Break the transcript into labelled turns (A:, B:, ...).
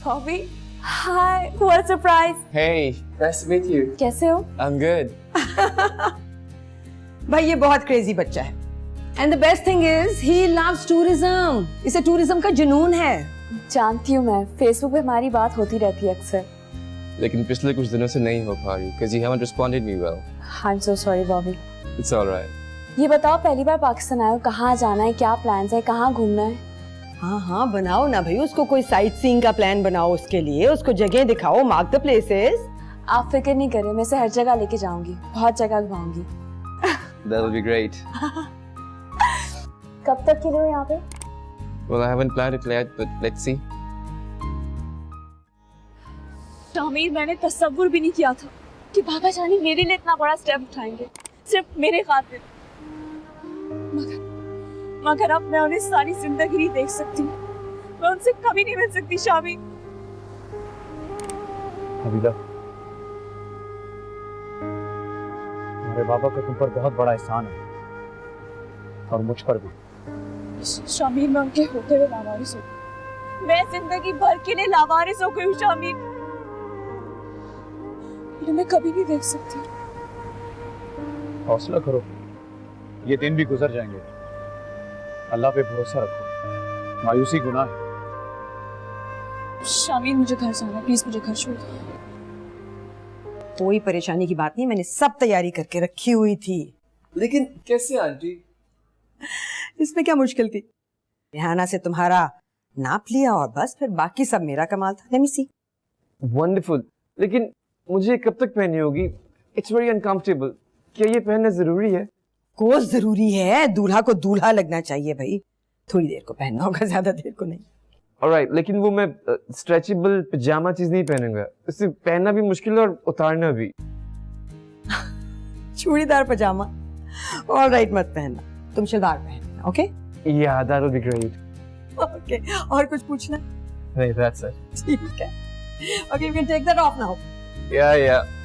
A: Bobby, hi, what a surprise.
B: Hey, nice to meet you.
A: कैसे हो?
B: I'm good.
C: भाई ये बहुत क्रेजी बच्चा है and the best thing is he loves tourism. इसे टूरिज्म का जुनून है.
A: जानती हूँ मैं, फेसबुक पे हमारी बात होती रहती है अक्सर.
B: लेकिन पिछले कुछ दिनों से नहीं हो पा रही because you haven't responded me well.
A: I'm so sorry, Bobby.
B: It's all right.
A: ये बताओ, पहली बार पाकिस्तान आए हो, कहाँ जाना है, क्या प्लान्स है, कहाँ घूमना है?
C: हाँ हाँ बनाओ ना भाई, उसको कोई साइट सीइंग का प्लान बनाओ, उसके लिए उसको जगह दिखाओ, मार्क द प्लेसेस.
A: आप फिक्र नहीं करें, मैं इसे हर जगह लेके जाऊंगी, बहुत जगह घुमाऊंगी.
B: That'll be great.
A: कब तक के लिए हो यहाँ पे?
B: Well, I haven't planned it yet, but let's see.
A: Shamir, मैंने तसव्वुर भी नहीं किया था कि बाबा जानी मेरे लिए इतना बड़ा स्टेप उठाएंगे, सिर्फ मेरे खातिर. मगर अब मैं उन्हें सारी जिंदगी नहीं देख सकती. मैं उनसे कभी नहीं मिल सकती. शामिर,
D: हबीबा, हमारे बाबा का तुम पर बहुत बड़ा एहसान है और मुझ पर भी.
A: शामिर, मैं उनके होते हुए लावारिस हूँ. मैं जिंदगी भर के लिए लावारिस हो गई हूँ. शामिर, मैं कभी नहीं देख सकती.
D: हौसला करो, ये दिन भी गुजर जाएंगे. अल्लाह पे भरोसा रखो, मायूसी गुनाह है.
A: शामिर, मुझे घर जाना, प्लीज मुझे घर छोड़ दो.
C: कोई परेशानी की बात नहीं, मैंने सब तैयारी करके रखी हुई थी.
B: लेकिन कैसे आंटी?
C: इसमें क्या मुश्किल थी? रिहाना से तुम्हारा नाप लिया और बस फिर बाकी सब मेरा कमाल था. लेट मी सी.
B: Wonderful. लेकिन मुझे कब तक पहनी होगी? It's very uncomfortable. क्या ये पहनना जरूरी है?
C: कोर्स जरूरी है, दूल्हा को दूल्हा लगना चाहिए भाई. थोड़ी देर को पहनना होगा, ज्यादा देर को नहीं.
B: Alright, लेकिन वो मैं स्ट्रेचेबल पजामा चीज नहीं पहनूंगा. इसे पहनना भी मुश्किल है और उतारना भी.
C: चूड़ीदार पजामा ऑलराइट, मत पहनना. तुम शलवार पहनना. Okay
B: Yeah, that'll be great.
C: Okay. और कुछ पूछना?
B: नहीं, that's it.
C: ठीक है. Okay, you can take that off now.
B: Yeah.